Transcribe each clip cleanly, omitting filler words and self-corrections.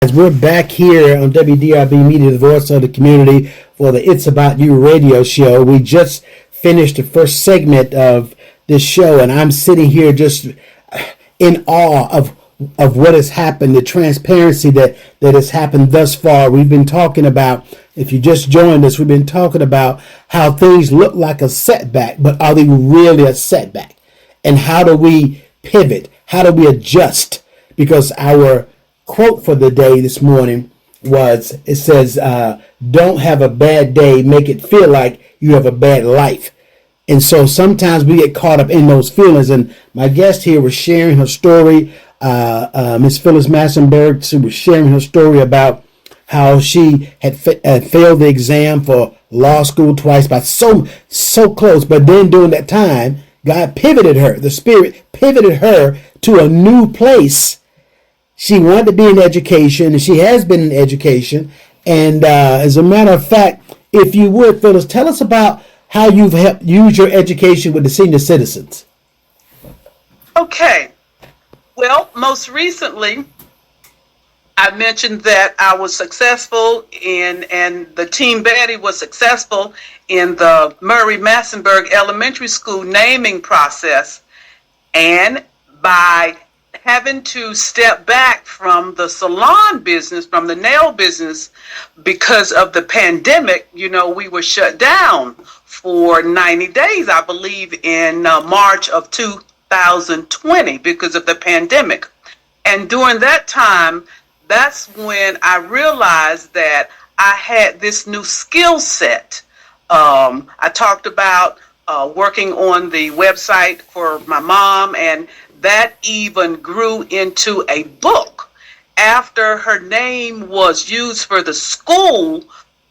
We're back here on WDRB Media, the voice of the community, for the It's About You radio show. We just finished the first segment of this show, and I'm sitting here just in awe of what has happened, the transparency that has happened thus far. We've been talking about, if you just joined us, we've been talking about how things look like a setback, but are they really a setback? And how do we pivot? How do we adjust? Because our quote for the day this morning it says, don't have a bad day, make it feel like you have a bad life. And so sometimes we get caught up in those feelings. And my guest here was sharing her story, Miss Phyllis Massenberg. She was sharing her story about how she had failed the exam for law school twice, by so close. But then during that time, God pivoted her. The Spirit pivoted her to a new place. She wanted to be in education, and she has been in education. And as a matter of fact, if you would, Phyllis, tell us about how you've helped use your education with the senior citizens. Okay. Well, most recently, I mentioned that I was successful and the Team Betty was successful in the Maurice Massenberg Elementary School naming process. And by having to step back from the salon business, from the nail business, because of the pandemic, we were shut down for 90 days, I believe, in March of 2020 because of the pandemic. And during that time, that's when I realized that I had this new skill set. I talked about working on the website for my mom, and that even grew into a book. After her name was used for the school,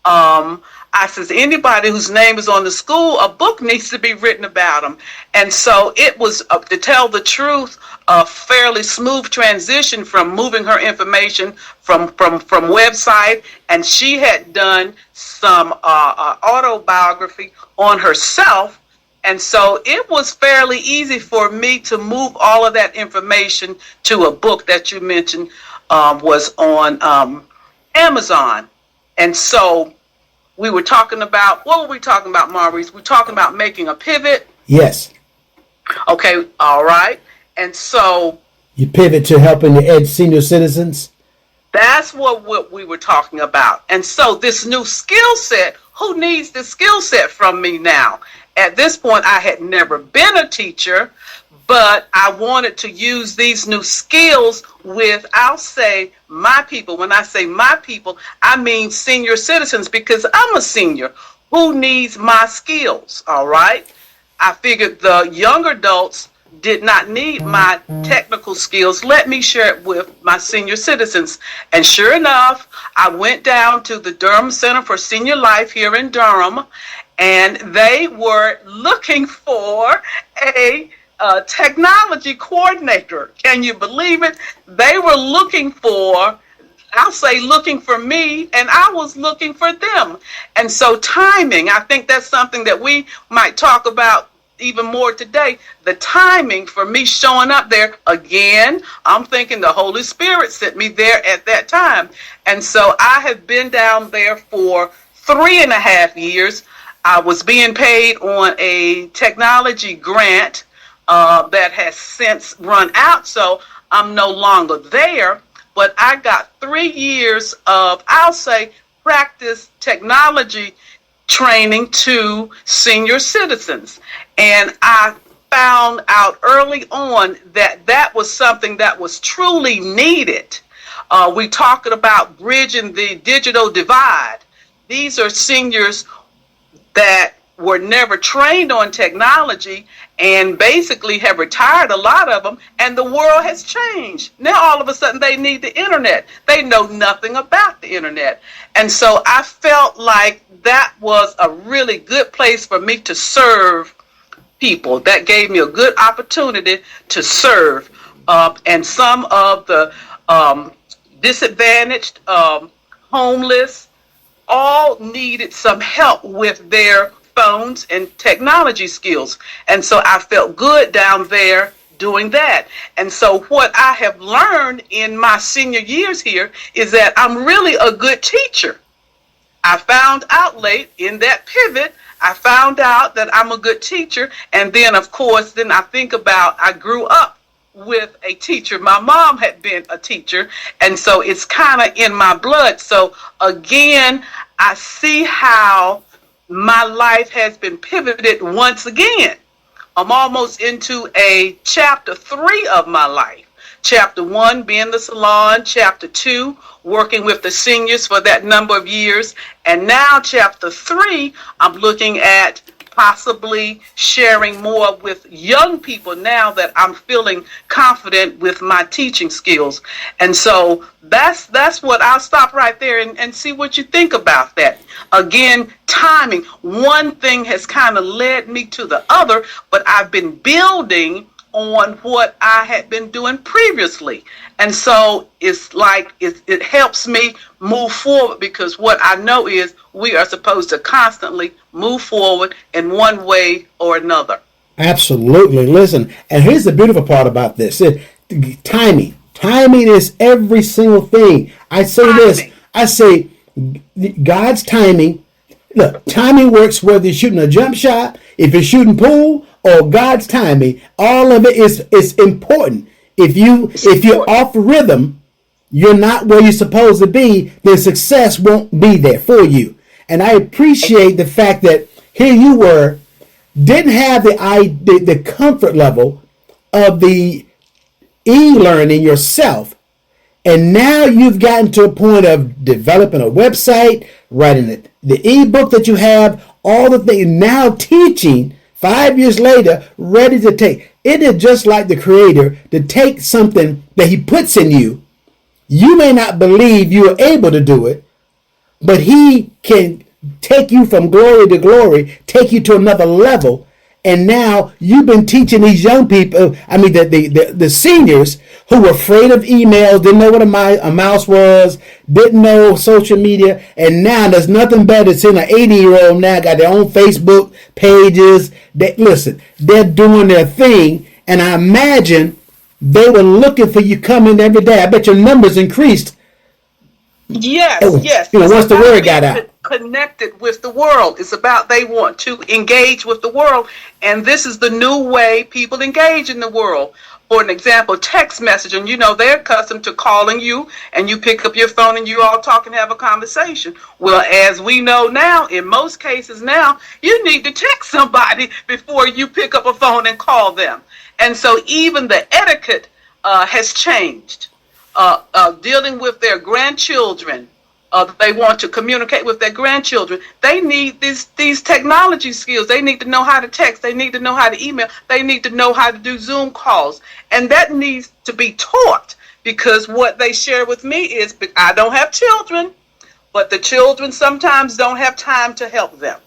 I says, anybody whose name is on the school, a book needs to be written about them. And so it was, to tell the truth, a fairly smooth transition from moving her information from website, and she had done some autobiography on herself. And so it was fairly easy for me to move all of that information to a book that you mentioned was on Amazon. And so we were talking about, what were we talking about, Maurice? We're talking about making a pivot. Yes. Okay, all right. And so you pivot to helping the senior citizens? That's what we were talking about. And so this new skill set, who needs this skill set from me now? At this point, I had never been a teacher, but I wanted to use these new skills with, I'll say, my people. When I say my people, I mean senior citizens, because I'm a senior. Who needs my skills? All right. I figured the younger adults did not need my technical skills. Let me share it with my senior citizens. And sure enough, I went down to the Durham Center for Senior Life here in Durham, and they were looking for a technology coordinator. Can you believe it? They were looking for, I'll say looking for me, and I was looking for them. And so timing, I think that's something that we might talk about even more today. The timing for me showing up there, again, I'm thinking the Holy Spirit sent me there at that time. And so I have been down there for 3.5 years. I was being paid on a technology grant that has since run out, so I'm no longer there. But I got 3 years of, I'll say, practice technology training to senior citizens. And I found out early on that that was something that was truly needed. We talking about bridging the digital divide. These are seniors that were never trained on technology and basically have retired, a lot of them, and the world has changed. Now all of a sudden they need the internet. They know nothing about the internet. And so I felt like that was a really good place for me to serve people. That gave me a good opportunity to serve. And some of the disadvantaged, homeless, all needed some help with their phones and technology skills. And so I felt good down there doing that. And so what I have learned in my senior years here is that I'm really a good teacher. I found out late in that pivot, I found out that I'm a good teacher. And then, of course, then I think about I grew up with a teacher. My mom had been a teacher, and so it's kind of in my blood. So again, I see how my life has been pivoted once again. I'm almost into a chapter 3 of my life. Chapter 1 being the salon, chapter 2 working with the seniors for that number of years, and now chapter 3 I'm looking at possibly sharing more with young people now that I'm feeling confident with my teaching skills. And so that's what I'll stop right there and see what you think about that. Again, timing. One thing has kind of led me to the other, but I've been building on what I had been doing previously. And so it's like it helps me move forward, because what I know is we are supposed to constantly move forward in one way or another. Absolutely. Listen, and here's the beautiful part about this. Timing. Timing is every single thing. I say this. I say God's timing. Look, timing works whether you're shooting a jump shot, if you're shooting pool, or God's timing. All of it is important. If you're off rhythm, you're not where you're supposed to be, then success won't be there for you. And I appreciate the fact that here you were, didn't have the comfort level of the e-learning yourself, and now you've gotten to a point of developing a website, writing the ebook that you have, all the things, now teaching 5 years later, ready to take. It is just like the Creator to take something that He puts in you. You may not believe you are able to do it, but He can take you from glory to glory, take you to another level. And now you've been teaching these young people, the seniors who were afraid of emails, didn't know what a mouse was, didn't know social media. And now there's nothing better than an 80-year-old now got their own Facebook pages. They're doing their thing. And I imagine they were looking for you coming every day. I bet your numbers increased. Yes. Once the word got out. Connected with the world. It's about they want to engage with the world, and this is the new way people engage in the world. For an example, text messaging. They're accustomed to calling you, and you pick up your phone and you all talk and have a conversation. Well, as we know now, in most cases now, you need to text somebody before you pick up a phone and call them. And so even the etiquette has changed. Dealing with their grandchildren. They want to communicate with their grandchildren. They need these technology skills. They need to know how to text. They need to know how to email. They need to know how to do Zoom calls. And that needs to be taught, because what they share with me is, I don't have children, but the children sometimes don't have time to help them.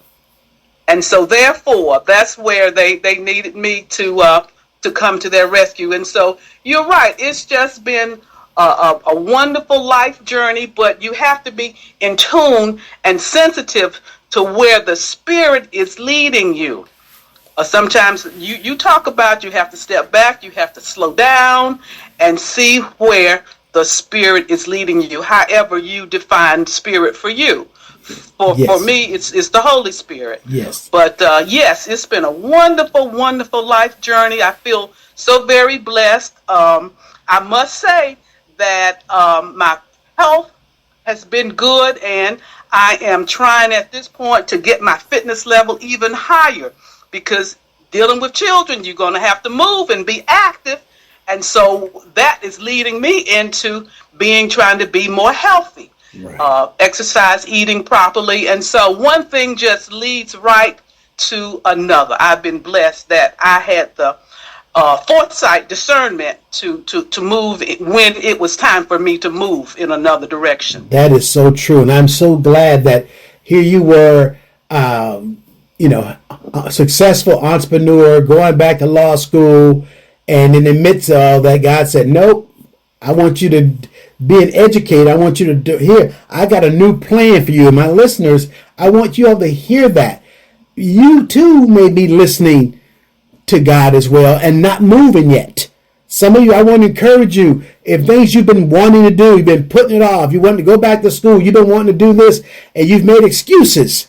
And so therefore, that's where they needed me to come to their rescue. And so you're right. It's just been a wonderful life journey, but you have to be in tune and sensitive to where the Spirit is leading you. Sometimes you talk about you have to step back, you have to slow down and see where the Spirit is leading you, however you define Spirit for you. For me, it's the Holy Spirit. Yes. But yes, it's been a wonderful, wonderful life journey. I feel so very blessed. I must say that my health has been good, and I am trying at this point to get my fitness level even higher, because dealing with children, you're going to have to move and be active. And so that is leading me into trying to be more healthy, right. Exercise, eating properly. And so one thing just leads right to another. I've been blessed that I had the foresight, discernment to move when it was time for me to move in another direction. That is so true. And I'm so glad that here you were, a successful entrepreneur, going back to law school, and in the midst of all that, God said, nope, I want you to be an educator. I want you to do here. I got a new plan for you. And my listeners, I want you all to hear that. You too may be listening to God as well and not moving yet. Some of you, I want to encourage you, if things you've been wanting to do, you've been putting it off, you want to go back to school, you've been wanting to do this, and you've made excuses,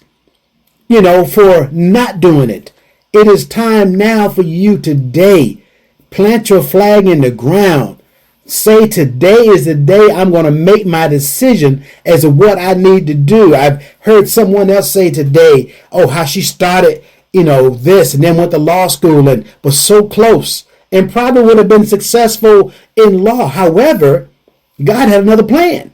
for not doing it. It is time now for you today. Plant your flag in the ground. Say today is the day I'm going to make my decision as to what I need to do. I've heard someone else say today, how she started, this and then went to law school and was so close and probably would have been successful in law. However, God had another plan.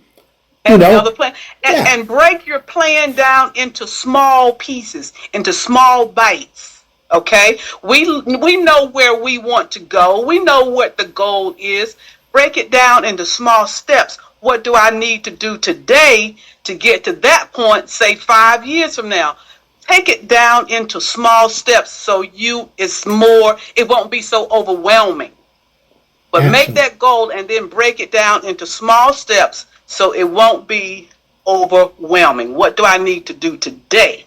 Another plan. And break your plan down into small pieces, into small bites. Okay? We know where we want to go. We know what the goal is. Break it down into small steps. What do I need to do today to get to that point, say 5 years from now? Take it down into small steps so it won't be so overwhelming. But Make that goal and then break it down into small steps so it won't be overwhelming. What do I need to do today?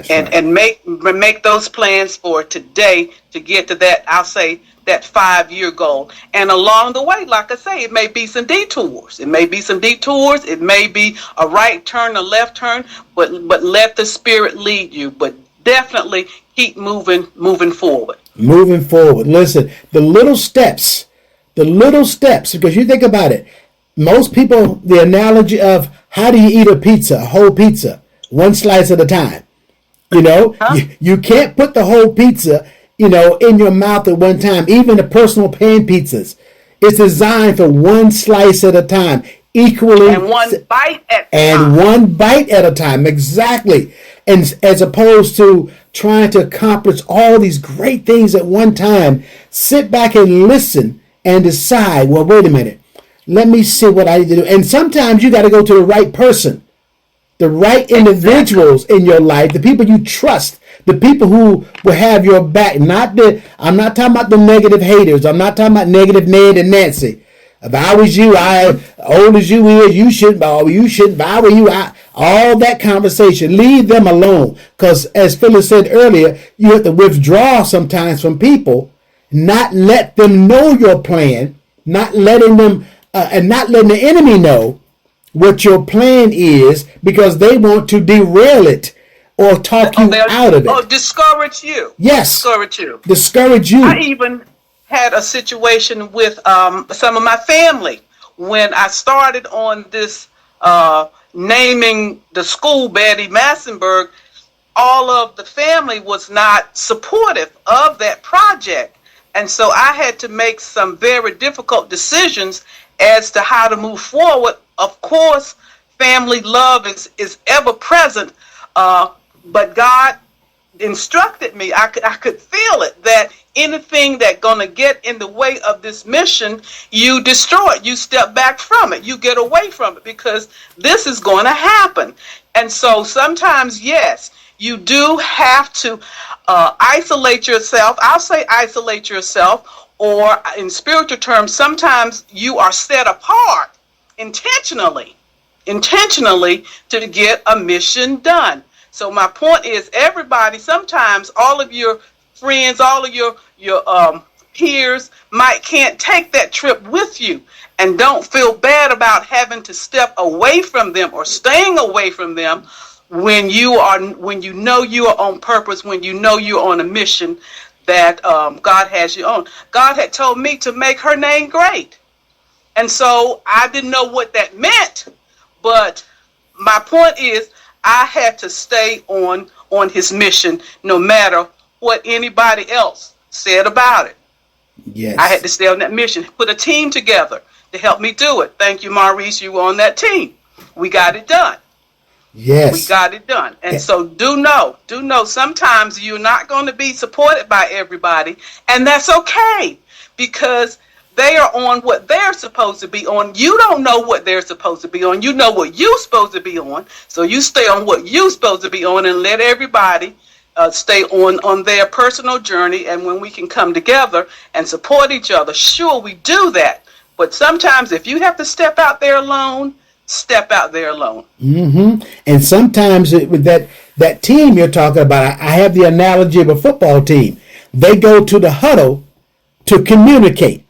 And make those plans for today to get to that, I'll say, that 5-year goal. And along the way, like I say, it may be some detours. It may be a right turn, a left turn, but let the Spirit lead you. But definitely keep moving forward. Moving forward. Listen, the little steps, because you think about it, most people, the analogy of how do you eat a whole pizza, one slice at a time. You can't put the whole pizza in your mouth at one time. Even the personal pan pizzas, it's designed for one slice at a time, equally, and one bite at a time. Exactly. And as opposed to trying to accomplish all these great things at one time, sit back and listen and decide, well, wait a minute, let me see what I need to do. And sometimes you got to go to the right person, the right individuals in your life, the people you trust, the people who will have your back. I'm not talking about the negative haters. I'm not talking about negative Ned and Nancy. If I was you, old as you is, you shouldn't. If I were you, all that conversation, leave them alone. Because as Phyllis said earlier, you have to withdraw sometimes from people, not let them know your plan, not letting them, and not letting the enemy know what your plan is, because they want to derail it or talk you out of it. Oh, discourage you. Yes. Discourage you. I even had a situation with some of my family when I started on this naming the school Betty Massenburg. All of the family was not supportive of that project. And so I had to make some very difficult decisions as to how to move forward. Of course, family love is ever present, but God instructed me. I could feel it, that anything that's going to get in the way of this mission, you destroy it. You step back from it. You get away from it, because this is going to happen. And so sometimes, yes, you do have to isolate yourself. I'll say isolate yourself, or in spiritual terms, sometimes you are set apart intentionally to get a mission done. So my point is, everybody, sometimes all of your friends, all of your peers can't take that trip with you, and don't feel bad about having to step away from them or staying away from them when you know you are on purpose, when you know you're on a mission that God has you on. God had told me to make her name great. And so I didn't know what that meant, but my point is, I had to stay on his mission no matter what anybody else said about it. Yes. I had to stay on that mission, put a team together to help me do it. Thank you, Maurice, you were on that team. We got it done. Yes. We got it done. And so do know, sometimes you're not going to be supported by everybody, and that's okay, because they are on what they're supposed to be on. You don't know what they're supposed to be on. You know what you're supposed to be on. So you stay on what you're supposed to be on, and let everybody stay on their personal journey. And when we can come together and support each other, sure, we do that. But sometimes if you have to step out there alone, step out there alone. Mm-hmm. And sometimes with that team you're talking about, I have the analogy of a football team. they go to the huddle to communicate.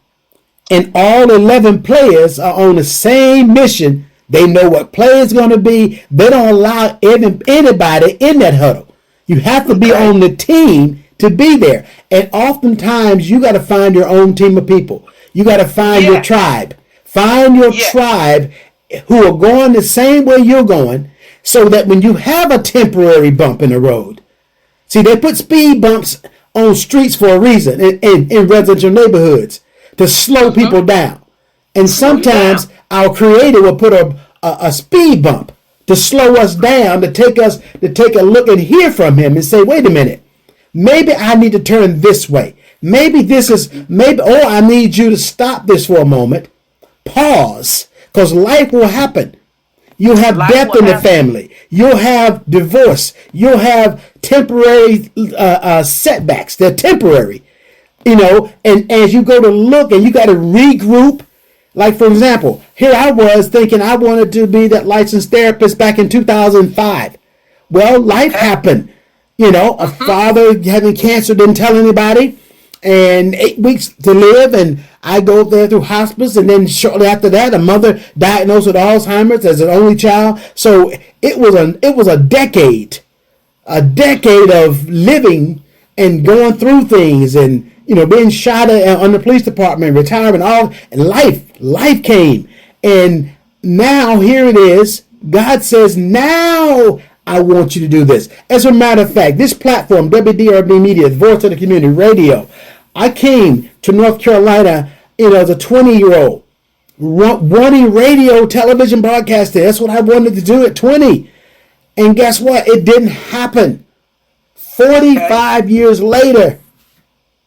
And all 11 players are on the same mission. They know what play is going to be. They don't allow anybody in that huddle. You have to be on the team to be there. And oftentimes you got to find your own team of people. You got to find your tribe. Find your tribe who are going the same way you're going, so that when you have a temporary bump in the road, see, they put speed bumps on streets for a reason in residential neighborhoods to slow people down. And sometimes our Creator will put a speed bump to slow us down, to take a look and hear from Him and say, wait a minute, maybe I need to turn this way. Maybe I need you to stop this for a moment. Pause, because life will happen. You'll have death in the family. You'll have divorce. You'll have temporary setbacks. They're temporary, and as you go to look and you got to regroup. Like, for example, here I was thinking I wanted to be that licensed therapist back in 2005. Well, life happened. A father having cancer, didn't tell anybody, and 8 weeks to live, and I go there through hospice, and then shortly after that, a mother diagnosed with Alzheimer's as an only child. So it was a decade of living and going through things, and being shot at on the police department, retirement, and life came, and now here it is. God says, now I want you to do this. As a matter of fact, this platform, WDRB Media, the voice of the community radio, I came to North Carolina, as a 20-year-old, wanting radio, television broadcasting. That's what I wanted to do at 20. And guess what? It didn't happen. 45 years later,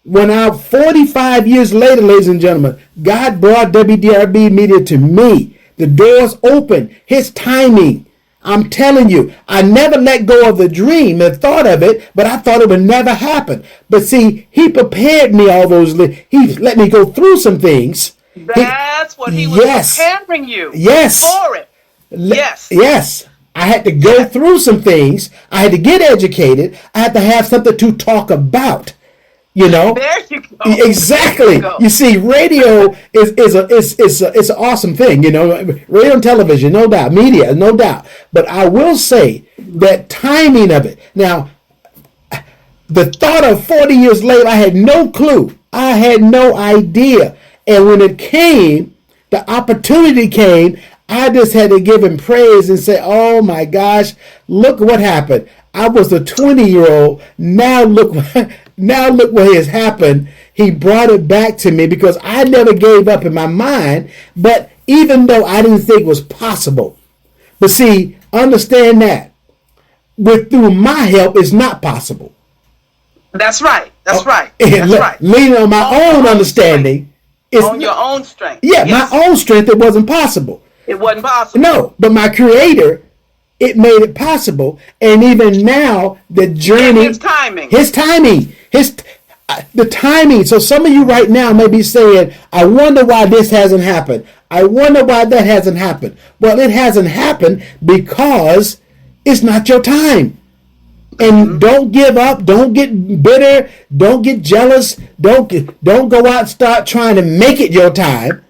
45 years later, ladies and gentlemen, God brought WDRB Media to me. The doors open. His timing. I'm telling you, I never let go of the dream, the thought of it, but I thought it would never happen. But see, He prepared me all those. He let me go through some things. That's what He was preparing you for it. Yes. I had to go through some things. I had to get educated. I had to have something to talk about. There you go. Exactly. You see, radio is an awesome thing. Radio and television, no doubt. Media, no doubt. But I will say that timing of it. Now, the thought of 40 years later, I had no clue. I had no idea. And when it came, the opportunity came, I just had to give Him praise and say, oh my gosh, look what happened. I was a 20-year-old. Now look what has happened. He brought it back to me because I never gave up in my mind. But even though I didn't think it was possible. But see, understand that through my help, it's not possible. That's right. That's right. Leaning on my own understanding. On your own strength. Yeah, my own strength, it wasn't possible. It wasn't possible. No, but my Creator, it made it possible. And even now, the journey. His timing. The timing. So some of you right now may be saying, I wonder why this hasn't happened. I wonder why that hasn't happened. Well, it hasn't happened because it's not your time. And don't give up. Don't get bitter. Don't get jealous. Don't go out and start trying to make it your time.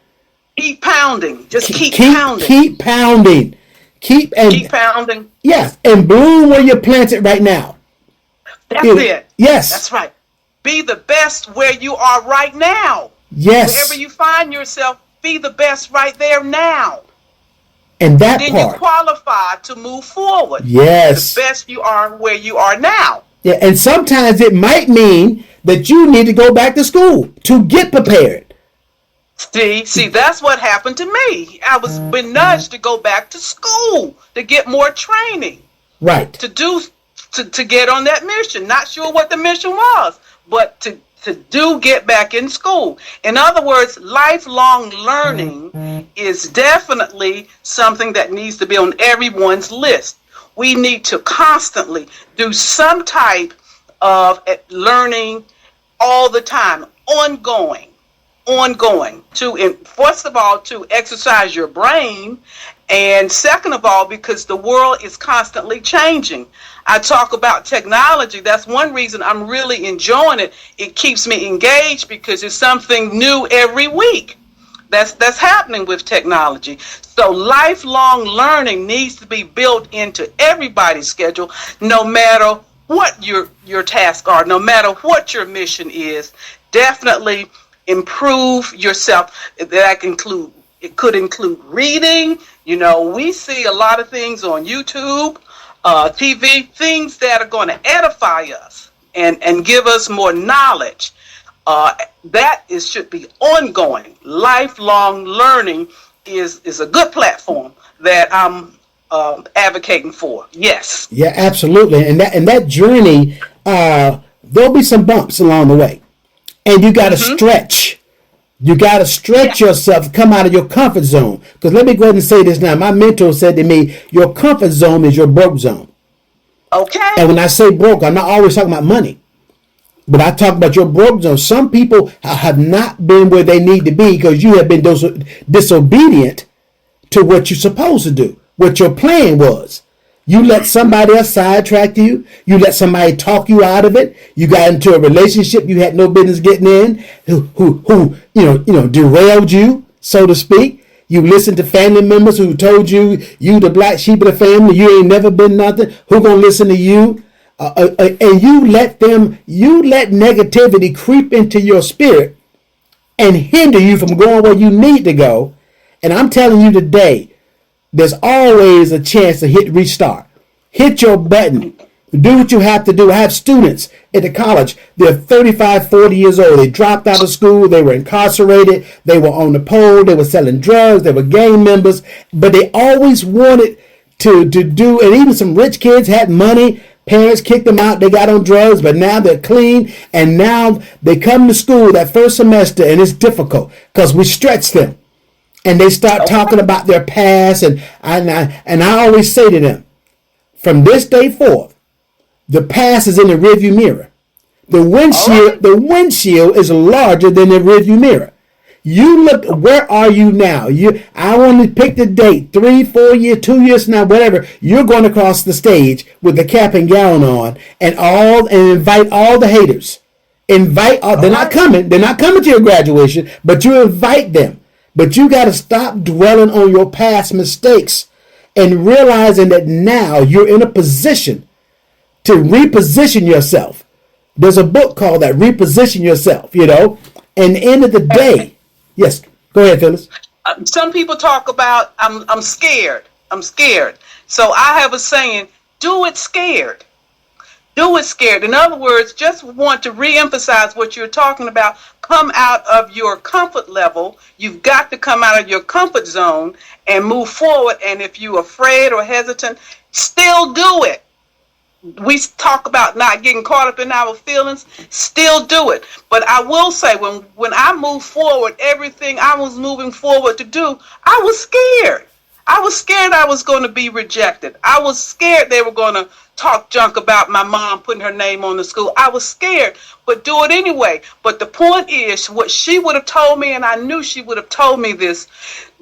Keep pounding. Just keep pounding. Keep pounding. Keep pounding. Yes, and bloom where you're planted right now. That's it. Yes. That's right. Be the best where you are right now. Yes. Wherever you find yourself, be the best right there now. And that then part. You qualify to move forward. Yes. The best you are where you are now. Yeah, and sometimes it might mean that you need to go back to school to get prepared. See, that's what happened to me. I was been nudged to go back to school to get more training. Right. To get on that mission. Not sure what the mission was, but to get back in school. In other words, lifelong learning is definitely something that needs to be on everyone's list. We need to constantly do some type of learning all the time, ongoing to, first of all, to exercise your brain And second of all, because the world is constantly changing. I talk about technology. That's one reason I'm really enjoying it. It keeps me engaged because it's something new every week. That's happening with technology. So lifelong learning needs to be built into everybody's schedule, no matter what your tasks are, no matter what your mission is. Definitely improve yourself. It could include reading. We see a lot of things on YouTube, TV, things that are going to edify us and give us more knowledge. Should be ongoing. Lifelong learning is a good platform that I'm advocating for. Yes. Yeah, absolutely. And that journey, there'll be some bumps along the way, and you got to stretch. You got to stretch yourself, come out of your comfort zone. Because let me go ahead and say this now. My mentor said to me, your comfort zone is your broke zone. Okay. And when I say broke, I'm not always talking about money. But I talk about your broke zone. Some people have not been where they need to be because you have been disobedient to what you're supposed to do, what your plan was. You let somebody else sidetrack you. You let somebody talk you out of it. You got into a relationship you had no business getting in, who derailed you, so to speak. You listened to family members who told you the black sheep of the family. You ain't never been nothing. Who gonna listen to you? And you let negativity creep into your spirit and hinder you from going where you need to go. And I'm telling you today, there's always a chance to hit restart. Hit your button. Do what you have to do. I have students at the college. They're 35, 40 years old. They dropped out of school. They were incarcerated. They were on the pole. They were selling drugs. They were gang members. But they always wanted to do, and even some rich kids had money. Parents kicked them out. They got on drugs, but now they're clean. And now they come to school that first semester, and it's difficult because we stretch them. And they start talking about their past. And I always say to them, from this day forth, the past is in the rearview mirror. The windshield is larger than the rearview mirror. You look, where are you now? I want to pick the date, 3, 4 years, 2 years from now, whatever. You're going across the stage with the cap and gown on and invite all the haters. They're not coming to your graduation, but you invite them. But you got to stop dwelling on your past mistakes and realizing that now you're in a position to reposition yourself. There's a book called that, Reposition Yourself, And at the end of the day, yes, go ahead, Phyllis. Some people talk about, I'm scared. I'm scared. So I have a saying, do it scared. Do it scared. In other words, just want to reemphasize what you're talking about. Come out of your comfort level. You've got to come out of your comfort zone and move forward. And if you're afraid or hesitant, still do it. We talk about not getting caught up in our feelings. Still do it. But I will say, when I moved forward, everything I was moving forward to do, I was scared. I was scared I was going to be rejected. I was scared they were going to talk junk about my mom putting her name on the school. I was scared, but do it anyway. But the point is, what she would have told me, and I knew she would have told me this,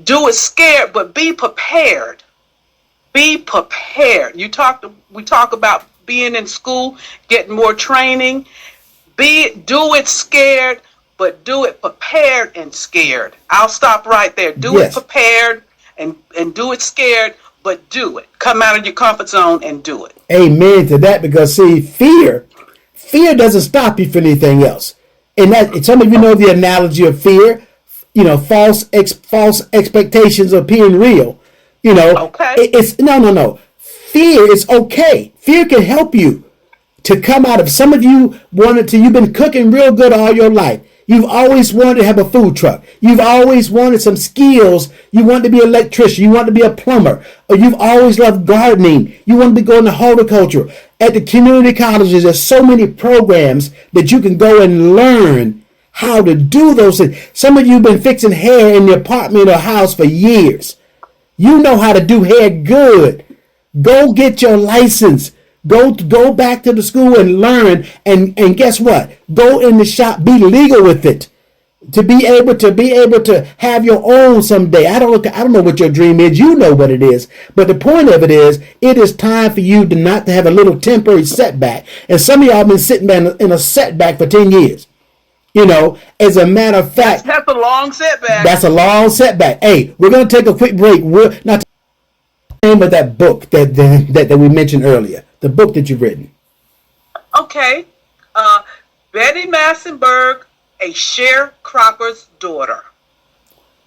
do it scared, but be prepared. Be prepared. We talk about being in school, getting more training. Do it scared, but do it prepared and scared. I'll stop right there. Do it prepared and do it scared, but do it. Come out of your comfort zone and do it. Amen to that, because see, fear doesn't stop you from anything else. And some of you know the analogy of fear, false expectations appearing real. Okay. It's no. Fear is okay. Fear can help you to come out of. Some of you you've been cooking real good all your life. You've always wanted to have a food truck. You've always wanted some skills. You want to be an electrician. You want to be a plumber. Or you've always loved gardening. You want to be going to horticulture. At the community colleges, there's so many programs that you can go and learn how to do those things. Some of you have been fixing hair in the apartment or house for years. You know how to do hair good. Go get your license. Go back to the school and learn. And guess what? Go in the shop. Be legal with it. To be able to have your own someday. I don't know what your dream is. You know what it is. But the point of it is time for you to not to have a little temporary setback. And some of y'all been sitting there in a setback for 10 years. You know, as a matter of fact, that's a long setback. That's a long setback. Hey, we're going to take a quick break. We're not the name of that book that we mentioned earlier. The book that you've written. Okay. Betty Massenburg, A Sharecropper's Daughter.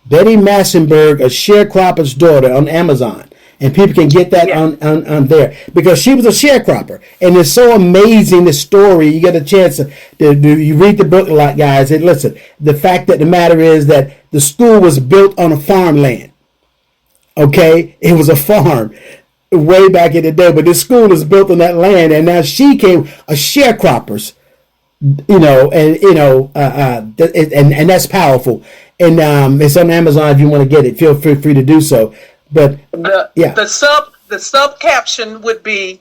Betty Massenburg, A Sharecropper's Daughter on Amazon. And people can get that on there. Because she was a sharecropper. And it's so amazing, the story. You get a chance to you read the book a lot, guys. And listen, the fact that the matter is that the school was built on a farmland. Okay? It was a farm way back in the day. But this school is built on that land. And now she came a sharecroppers. And that's powerful. And it's on Amazon if you want to get it. Feel free to do so. But the sub caption would be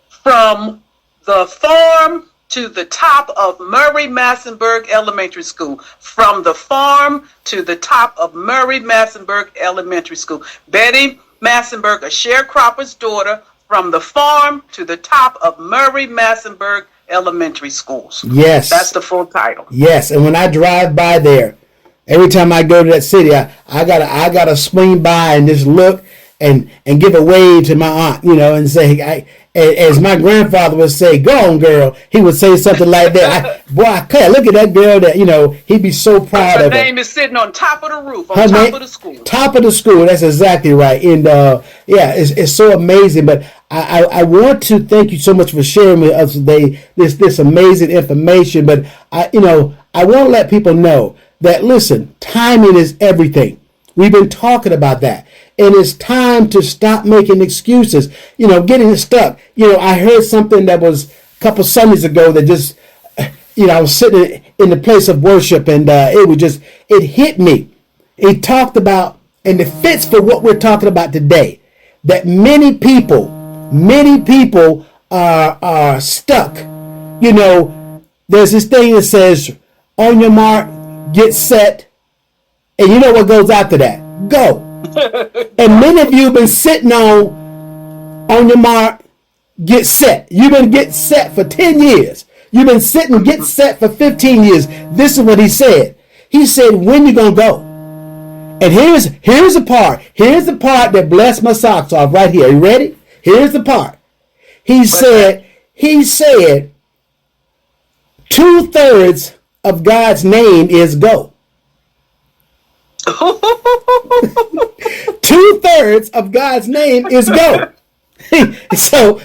from the farm to the top of Murray Massenburg Elementary School. From the farm to the top of Murray Massenburg Elementary School. Betty Massenburg, A Sharecropper's Daughter. From the farm to the top of Murray Massenburg Elementary Schools. Yes, that's the full title. Yes, and when I drive by there. Every time I go to that city, I gotta swing by and just look and give a wave to my aunt, and say, as my grandfather would say, "Go on, girl." He would say something like that. Boy, I can't look at that girl. That he'd be so proud of her. Her name is sitting on top of the roof, on top of the school. Top of the school. That's exactly right. And it's so amazing. But I want to thank you so much for sharing with us today this amazing information. But I want to let people know that, listen, timing is everything. We've been talking about that. And it's time to stop making excuses, getting stuck. I heard something that was a couple Sundays ago that just, I was sitting in the place of worship and it hit me. It talked about, and it fits for what we're talking about today, that many people are stuck. There's this thing that says, on your mark, get set, and you know what goes after that? Go. And many of you have been sitting on your mark, get set. You've been getting set for 10 years. You've been sitting, get set for 15 years. This is what he said. He said, when you gonna go? And here's the part. Here's the part that blessed my socks off right here. Are you ready? Here's the part. He said 2/3 of God's name is go. 2/3 of God's name is go. So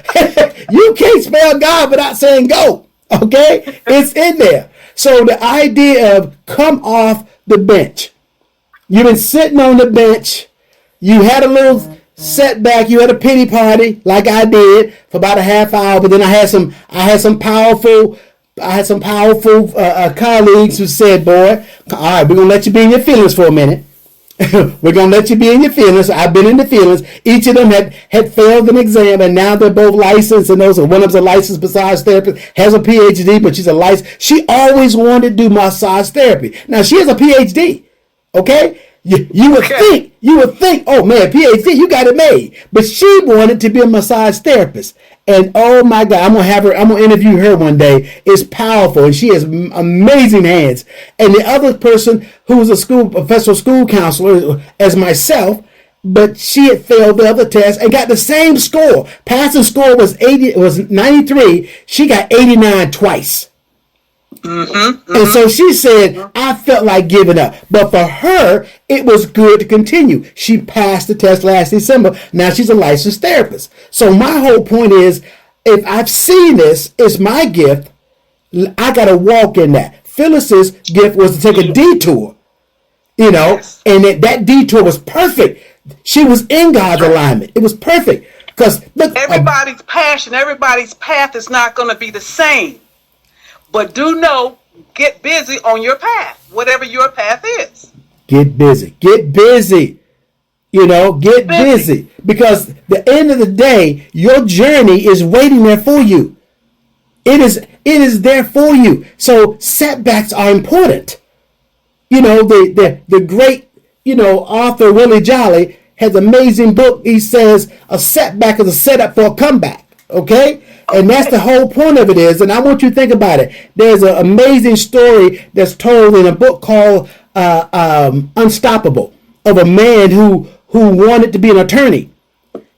you can't spell God without saying go. Okay? It's in there. So the idea of come off the bench. You've been sitting on the bench. You had a little setback. You had a pity party like I did for about a half hour, but then I had some powerful colleagues who said, boy, all right, we're going to let you be in your feelings for a minute. We're going to let you be in your feelings. I've been in the feelings. Each of them had failed an exam, and now they're both licensed. And one of them's a licensed massage therapist, has a PhD, but she's a licensed. She always wanted to do massage therapy. Now, she has a PhD, okay? You would think, oh man, PhD, you got it made. But she wanted to be a massage therapist. And oh my God, I'm gonna interview her one day. It's powerful, and she has amazing hands. And the other person who was a professional school counselor as myself, but she had failed the other test and got the same score. Passing score was 93. She got 89 twice. And so she said, I felt like giving up. But for her, it was good to continue. She passed the test last December. Now she's a licensed therapist. So my whole point is, if I've seen this, it's my gift. I got to walk in that. Phyllis's gift was to take a detour, and that detour was perfect. She was in God's alignment. It was perfect. Because everybody's passion, everybody's path is not going to be the same. But do know, get busy on your path, whatever your path is. Get busy. Get busy. Get busy. Because the end of the day, your journey is waiting there for you. It is there for you. So setbacks are important. You know, the great, author Willie Jolly has an amazing book. He says a setback is a setup for a comeback. Okay? And that's the whole point of it is, and I want you to think about it. There's an amazing story that's told in a book called Unstoppable, of a man who wanted to be an attorney.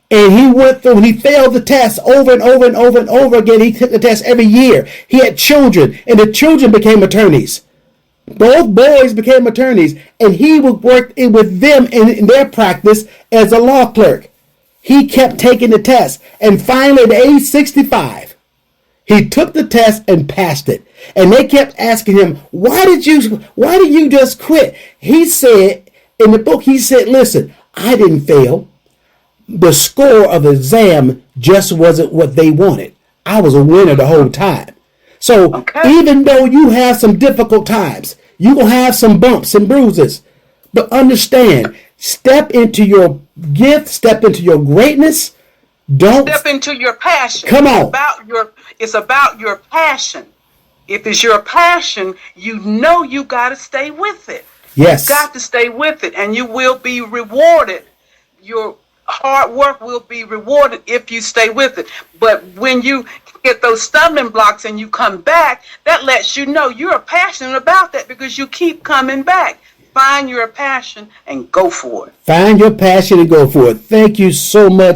And he went through, and he failed the test over and over and over and over again. He took the test every year. He had children, and the children became attorneys. Both boys became attorneys, and he would work with them in their practice as a law clerk. He kept taking the test, and finally at age 65, he took the test and passed it. And they kept asking him, why did you just quit? He said, in the book, he said, listen, I didn't fail. The score of the exam just wasn't what they wanted. I was a winner the whole time. So even though you have some difficult times, you're going to have some bumps and bruises. But understand, step into your gift, step into your greatness. Don't step into your passion. Come on. It's about your passion. If it's your passion, you got to stay with it. Yes. You got to stay with it, and you will be rewarded. Your hard work will be rewarded if you stay with it. But when you get those stumbling blocks and you come back, that lets you know you're passionate about that because you keep coming back. Find your passion and go for it. Find your passion and go for it. Thank you so much.